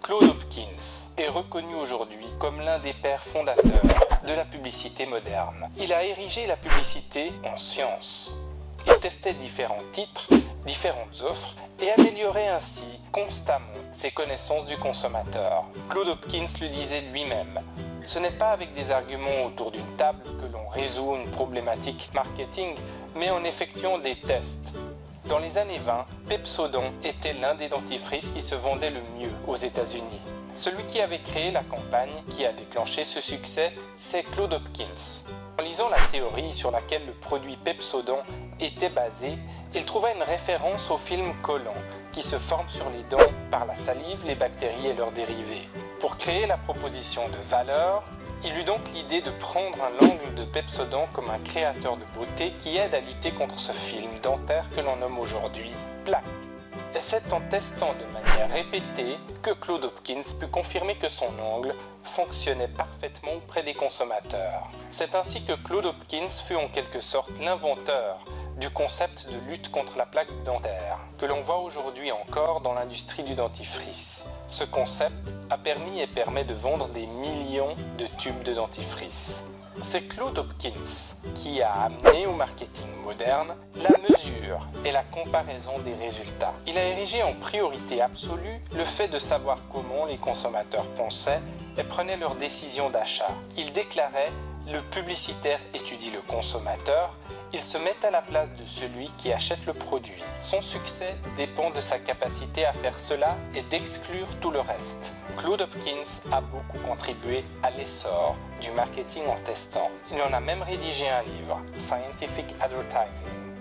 Claude Hopkins est reconnu aujourd'hui comme l'un des pères fondateurs de la publicité moderne. Il a érigé la publicité en science. Il testait différents titres, différentes offres et améliorait ainsi constamment ses connaissances du consommateur. Claude Hopkins le disait lui-même, « Ce n'est pas avec des arguments autour d'une table que l'on résout une problématique marketing, mais en effectuant des tests. » Dans les années 20, Pepsodent était l'un des dentifrices qui se vendait le mieux aux États-Unis. Celui qui avait créé la campagne qui a déclenché ce succès, c'est Claude Hopkins. En lisant la théorie sur laquelle le produit Pepsodent était basé, il trouva une référence au film collant qui se forme sur les dents par la salive, les bactéries et leurs dérivés. Pour créer la proposition de valeur, il eut donc l'idée de prendre un l'angle de Pepsodent comme un créateur de beauté qui aide à lutter contre ce film dentaire que l'on nomme aujourd'hui plaque. Et c'est en testant de manière répétée que Claude Hopkins put confirmer que son angle fonctionnait parfaitement auprès des consommateurs. C'est ainsi que Claude Hopkins fut en quelque sorte l'inventeur du concept de lutte contre la plaque dentaire, que l'on voit aujourd'hui encore dans l'industrie du dentifrice. Ce concept a permis et permet de vendre des millions de tubes de dentifrice. C'est Claude Hopkins qui a amené au marketing moderne la mesure et la comparaison des résultats. Il a érigé en priorité absolue le fait de savoir comment les consommateurs pensaient et prenaient leurs décisions d'achat. Il déclarait « Le publicitaire étudie le consommateur », il se met à la place de celui qui achète le produit. Son succès dépend de sa capacité à faire cela et d'exclure tout le reste. Claude Hopkins a beaucoup contribué à l'essor du marketing en testant. Il en a même rédigé un livre, Scientific Advertising.